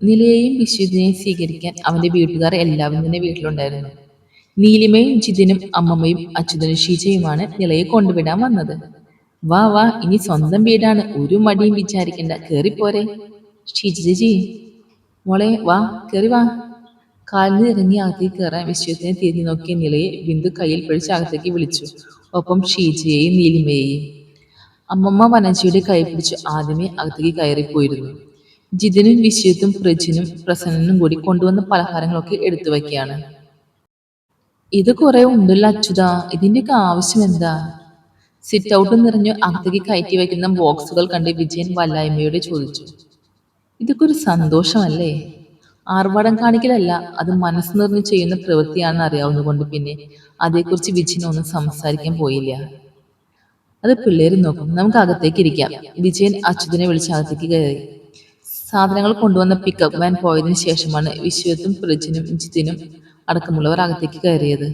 നിലയെയും വിശ്വതിനെയും സ്വീകരിക്കാൻ അവന്റെ വീട്ടുകാർ എല്ലാവരും തന്നെ വീട്ടിലുണ്ടായിരുന്നു. നീലിമയും ജിതിനും അമ്മമ്മയും അച്യുതനും ഷീജയുമാണ് നിലയെ കൊണ്ടുവിടാൻ വന്നത്. വാ വാ, ഇനി സ്വന്തം വീടാണ്, ഒരു മടിയും വിചാരിക്കണ്ട, കേറിപ്പോരെ. ഷീജ ചേച്ചി, മോളെ വാ, കേറി വാ. കാലിൽ ഇറങ്ങി അകത്തേക്ക് കയറാൻ വിശ്വത്തിനെ തിരിഞ്ഞു നോക്കിയ നിലയെ ബിന്ദു കയ്യിൽ പിടിച്ച് അകത്തേക്ക് വിളിച്ചു. ഒപ്പം ഷീജയെയും നീലിമയെയും. അമ്മമ്മ വനജയുടെ കൈ പിടിച്ച് ആദ്യമേ അകത്തേക്ക് കയറിപ്പോയിരുന്നു. ജിതിനും വിശ്വത്തും പ്രജിനും പ്രസന്നനും കൂടി കൊണ്ടുവന്ന പലഹാരങ്ങളൊക്കെ എടുത്തു വയ്ക്കുകയാണ്. ഇത് കുറെ ഉണ്ടല്ലോ അച്യുതാ, ഇതിന്റെയൊക്കെ ആവശ്യം എന്താ? സിറ്റ് ഔട്ട് നിറഞ്ഞു അകത്തേക്ക് കയറ്റി വയ്ക്കുന്ന ബോക്സുകൾ കണ്ട് വിജയൻ വല്ലായ്മയോടെ ചോദിച്ചു. ഇതൊക്കെ ഒരു സന്തോഷമല്ലേ? ആർഭാടം കാണിക്കലല്ല, അത് മനസ്സ് നിറഞ്ഞു ചെയ്യുന്ന പ്രവൃത്തിയാണെന്ന് അറിയാവുന്നതുകൊണ്ട് പിന്നെ അതേക്കുറിച്ച് വിജയൻ ഒന്നും സംസാരിക്കാൻ പോയില്ല. അത് പിള്ളേര് നോക്കും, നമുക്ക് അകത്തേക്ക് ഇരിക്കാം. വിജയൻ അച്യുതനെ വിളിച്ച് അകത്തേക്ക് കയറി. സാധനങ്ങൾ കൊണ്ടുവന്ന പിക്കപ്പ് വാൻ പോയതിനു ശേഷമാണ് വിശ്വത്തും പ്രജിനും ജിതിനും അടക്കമുള്ളവർ അകത്തേക്ക് കയറിയത്.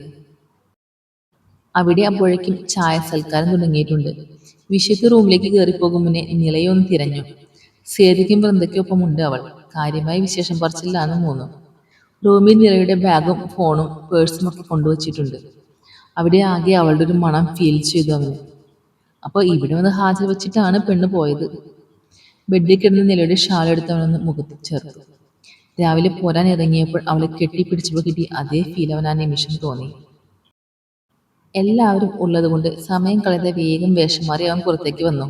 അവിടെ അപ്പോഴേക്കും ചായ സൽക്കാരം തുടങ്ങിയിട്ടുണ്ട്. വിശ്വത്ത് റൂമിലേക്ക് കയറിപ്പോകും മുന്നേ നിലയൊന്ന് തിരഞ്ഞു. സേതിക്കും വൃന്ദയ്ക്കൊപ്പമുണ്ട് അവൾ. കാര്യമായ വിശേഷം പറച്ചില്ലാന്ന് മൂന്നും. റൂമിൽ നിലയുടെ ബാഗും ഫോണും പേഴ്സും ഒക്കെ കൊണ്ടുവച്ചിട്ടുണ്ട്. അവിടെ ആകെ അവളുടെ ഒരു മണം ഫീൽ ചെയ്തു അവന്. അപ്പോൾ ഇവിടെ വന്ന് ഹാജർ വെച്ചിട്ടാണ് പെണ്ണ് പോയത്. ബെഡിൽ കിടന്ന് നിലയുടെ ഷാൾ എടുത്തവനൊന്ന് മുഖത്ത് ചേർത്തു. രാവിലെ പോരാൻ ഇറങ്ങിയപ്പോൾ അവളെ കെട്ടിപ്പിടിച്ചപ്പോൾ കിട്ടി അതേ ഫീൽ അവൻ ആ നിമിഷം തോന്നി. എല്ലാവരും ഉള്ളതുകൊണ്ട് സമയം കളയാതെ വേഗം വേഷം മാറി അവൻ പുറത്തേക്ക് വന്നു.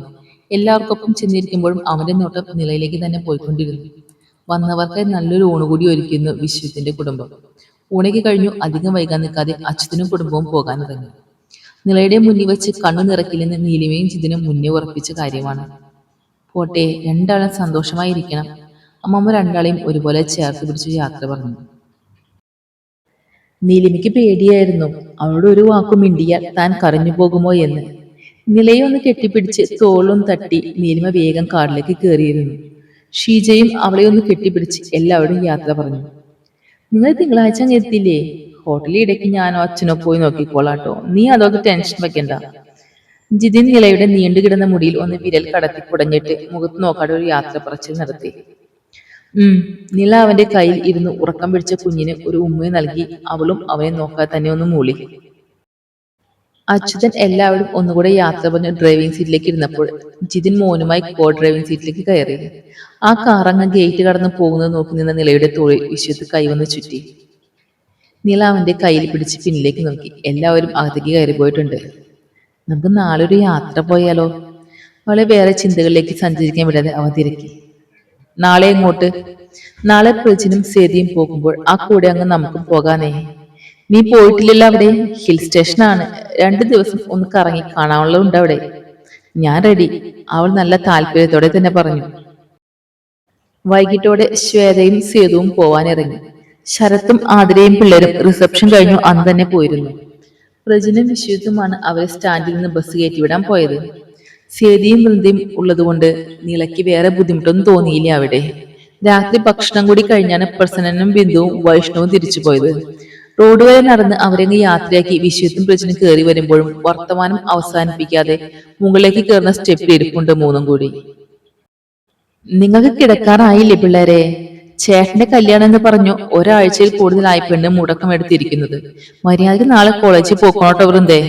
എല്ലാവർക്കൊപ്പം ചെന്നിരിക്കുമ്പോഴും അവന്റെ നോട്ടം നിലയിലേക്ക് തന്നെ പോയിക്കൊണ്ടിരുന്നു. വന്നവർക്ക് നല്ലൊരു ഊണ് കൂടി ഒരുക്കുന്നു വിശ്വത്തിന്റെ കുടുംബം. ഊണയ്ക്ക് കഴിഞ്ഞു അധികം വൈകാൻ നിൽക്കാതെ അച്യുതനും കുടുംബവും പോകാൻ തുടങ്ങി. നിലയുടെ മുന്നിൽ വെച്ച് കണ്ണു നിറക്കില്ലെന്ന് നീലിമയും ജിതിനും മുന്നേ ഉറപ്പിച്ച കാര്യമാണ്. പോട്ടെ, രണ്ടാളും സന്തോഷമായിരിക്കണം. അമ്മമ്മ രണ്ടാളെയും ഒരുപോലെ ചേർത്ത് പിടിച്ച് യാത്ര പറഞ്ഞു. നീലിമയ്ക്ക് പേടിയായിരുന്നു, അവളോട് ഒരു വാക്കും മിണ്ടിയാൽ താൻ കരഞ്ഞു പോകുമോ എന്ന്. നിലയെ ഒന്ന് കെട്ടിപ്പിടിച്ച് തോളും തട്ടി നീലിമ വേഗം കാറിലേക്ക് കയറിയിരുന്നു. ഷീജയും അവളെ ഒന്ന് കെട്ടിപ്പിടിച്ച് എല്ലാവരും യാത്ര പറഞ്ഞു. നിങ്ങൾ തിങ്കളാഴ്ച അങ്ങ് എത്തില്ലേ? ഹോട്ടലിൽ ഇടയ്ക്ക് ഞാനോ അച്ഛനോ പോയി നോക്കിക്കോളാട്ടോ, നീ അതൊക്കെ ടെൻഷൻ വെക്കണ്ട. ജിതിൻ നിലയുടെ നീണ്ടു കിടന്ന മുടിയിൽ ഒന്ന് വിരൽ കടത്തി കുടഞ്ഞിട്ട് മുഖത്ത് നോക്കാതെ ഒരു യാത്ര പറച്ചിൽ നടത്തി. നില അവന്റെ കയ്യിൽ ഇരുന്ന് ഉറക്കം പിടിച്ച കുഞ്ഞിന് ഒരു ഉമ്മ നൽകി അവളും അവനെ നോക്കാതെ തന്നെ ഒന്ന് മൂളി. അച്യുതൻ എല്ലാവരും ഒന്നുകൂടെ യാത്ര പറഞ്ഞ് ഡ്രൈവിംഗ് സീറ്റിലേക്ക് ഇരുന്നപ്പോൾ ജിതിൻ മോനുമായി കോ ഡ്രൈവിംഗ് സീറ്റിലേക്ക് കയറി. ആ കാറങ്ങ് ഗേറ്റ് കടന്ന് പോകുന്നത് നോക്കി നിന്ന നിലയുടെ തോളിൽ വിശ്വത്ത് കൈവന്ന് ചുറ്റി. നില അവന്റെ കയ്യിൽ പിടിച്ച് പിന്നിലേക്ക് നോക്കി. എല്ലാവരും അകത്തേക്ക് കയറി പോയിട്ടുണ്ട്. നമുക്ക് നാളെ ഒരു യാത്ര പോയാലോ? അവളെ വേറെ ചിന്തകളിലേക്ക് സഞ്ചരിക്കാൻ വിടാതെ അവ തിരക്കി. നാളെ എങ്ങോട്ട്? നാളെ പ്രജിനും സേതിയും പോകുമ്പോൾ ആ കൂടെ അങ്ങ് നമുക്കും പോകാനേ. നീ പോയിട്ടില്ലല്ലോ അവിടെ? ഹിൽ സ്റ്റേഷനാണ്, 2 ദിവസം ഒന്ന് കറങ്ങി കാണാനുള്ളതുണ്ട് അവിടെ. ഞാൻ റെഡി, അവൾ നല്ല താല്പര്യത്തോടെ തന്നെ പറഞ്ഞു. വൈകിട്ടോടെ ശ്വേതയും സേതുവും പോവാനിറങ്ങി. ശരത്തും ആതിരയും പിള്ളേരും റിസപ്ഷൻ കഴിഞ്ഞു അന്ന് തന്നെ പോയിരുന്നു. പ്രജിനും വിശ്വത്തുമാണ് അവരെ സ്റ്റാൻഡിൽ നിന്ന് ബസ് കയറ്റിവിടാൻ പോയത്. സേതിയും വൃന്ദയും ഉള്ളതുകൊണ്ട് നിലയ്ക്ക് വേറെ ബുദ്ധിമുട്ടൊന്നും തോന്നിയില്ല അവിടെ. രാത്രി ഭക്ഷണം കൂടി കഴിഞ്ഞാണ് പ്രസന്നനും ബിന്ദുവും വൈഷ്ണവും തിരിച്ചു പോയത്. റോഡ് വരെ നടന്ന് അവരങ്ങ് യാത്രയാക്കി വിശ്വത്തും പ്രജിനും കയറി വരുമ്പോഴും വർത്തമാനം അവസാനിപ്പിക്കാതെ മുകളിലേക്ക് കയറുന്ന സ്റ്റെപ്പിൽ ഇരിപ്പുണ്ട് മൂന്നും കൂടി. നിങ്ങൾക്ക് കിടക്കാറായില്ലേ പിള്ളേരെ? ചേട്ടന്റെ കല്യാണം എന്ന് പറഞ്ഞു ഒരാഴ്ചയിൽ കൂടുതലായി പെണ്ണ് മുടക്കം എടുത്തിരിക്കുന്നത്. മര്യാദയ്ക്ക് നാളെ കോളേജിൽ പോക്കോട്ടോ വൃന്ദേ.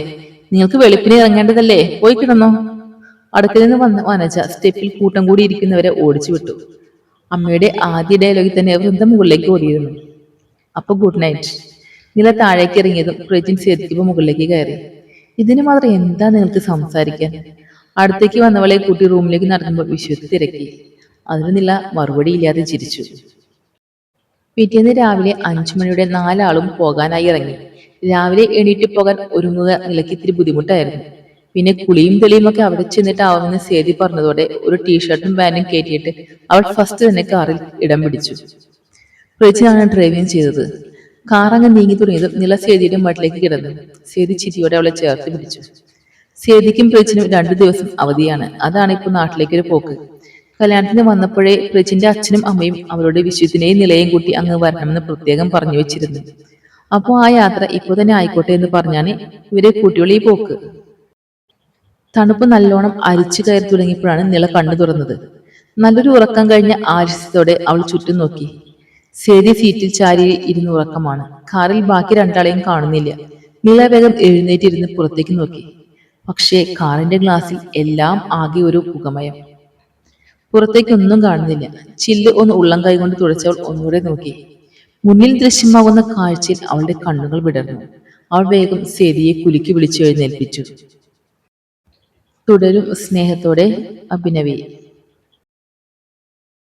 നിങ്ങൾക്ക് വെളുപ്പിനെ ഇറങ്ങേണ്ടതല്ലേ, പോയി കിടന്നോ. അടുക്കൽ നിന്ന് വന്ന വനജ സ്റ്റെപ്പിൽ കൂട്ടം കൂടി ഇരിക്കുന്നവരെ ഓടിച്ചു വിട്ടു. അമ്മയുടെ ആദ്യ ഡയലോഗിൽ തന്നെ വൃന്ദ മുകളിലേക്ക് ഓടിയിരുന്നു. അപ്പൊ ഗുഡ് നൈറ്റ്. നില താഴേക്ക് ഇറങ്ങിയതും പ്രജിൻ സേതിക്കുമ്പോൾ മുകളിലേക്ക് കയറി. ഇതിന് മാത്രം എന്താ നിങ്ങൾക്ക് സംസാരിക്കാൻ? അടുത്തേക്ക് വന്നവളെ കൂട്ടി റൂമിലേക്ക് നടക്കുമ്പോൾ വിശ്വത്ത് തിരക്കി. അതിന് നില മറുപടി ഇല്ലാതെ ചിരിച്ചു. പിറ്റേന്ന് രാവിലെ 5 മണിയുടെ 4 ആളും പോകാനായി ഇറങ്ങി. രാവിലെ എണീറ്റ് പോകാൻ ഒരുങ്ങുക നിലയ്ക്ക് ഇത്തിരി ബുദ്ധിമുട്ടായിരുന്നു. പിന്നെ കുളിയും തെളിയും ഒക്കെ അവിടെ ചെന്നിട്ടാവുമെന്ന് സേതി പറഞ്ഞതോടെ ഒരു ടീഷർട്ടും പാന്റും കയറ്റിയിട്ട് അവൾ ഫസ്റ്റ് തന്നെ കാറിൽ ഇടം പിടിച്ചു. പ്രജിനാണ് ഡ്രൈവിംഗ് ചെയ്തത്. കാറങ്ങ് നീങ്ങി തുടങ്ങിയതും നില സേതിയുടെ മട്ടിലേക്ക് കിടന്നു. സേതി ചിരിയോടെ അവളെ ചേർത്ത് പിടിച്ചു. സേതിക്കും പ്രജിനും 2 ദിവസം അവധിയാണ്. അതാണ് ഇപ്പൊ നാട്ടിലേക്കൊരു പോക്ക്. കല്യാണത്തിന് വന്നപ്പോഴേ പ്രജിന്റെ അച്ഛനും അമ്മയും അവരുടെ വിശ്വത്തിനെയും നിലയും കൂട്ടി അങ്ങ് വരണമെന്ന് പ്രത്യേകം പറഞ്ഞു വെച്ചിരുന്നു. അപ്പോ ആ യാത്ര ഇപ്പൊ തന്നെ ആയിക്കോട്ടെ എന്ന് പറഞ്ഞാണ് ഇവരെ കൂട്ടിയുള്ള ഈ പോക്ക്. തണുപ്പ് നല്ലോണം അരിച്ചു കയറി തുടങ്ങിയപ്പോഴാണ് നില കണ്ണു തുറന്നത്. നല്ലൊരു ഉറക്കം കഴിഞ്ഞ ആലസ്യത്തോടെ അവൾ ചുറ്റും നോക്കി. സേതി സീറ്റിൽ ചാരി ഇരുന്ന് ഉറക്കമാണ്. കാറിൽ ബാക്കി രണ്ടാളെയും കാണുന്നില്ല. നീല വേഗം എഴുന്നേറ്റിരുന്ന് പുറത്തേക്ക് നോക്കി. പക്ഷേ കാറിന്റെ ഗ്ലാസ്സിൽ എല്ലാം ആകെ ഒരു പുകമയം. പുറത്തേക്കൊന്നും കാണുന്നില്ല. ചില്ല് ഒന്ന് ഉള്ളം കൈകൊണ്ട് തുടച്ചവൾ ഒന്നുകൂടെ നോക്കി. മുന്നിൽ ദൃശ്യമാകുന്ന കാഴ്ചയിൽ അവളുടെ കണ്ണുകൾ വിടർന്നു. അവൾ വേഗം സേതിയെ കുലുക്കി വിളിച്ചു എഴുന്നേൽപ്പിച്ചു. തുടരും സ്നേഹത്തോടെ, അഭിനവി.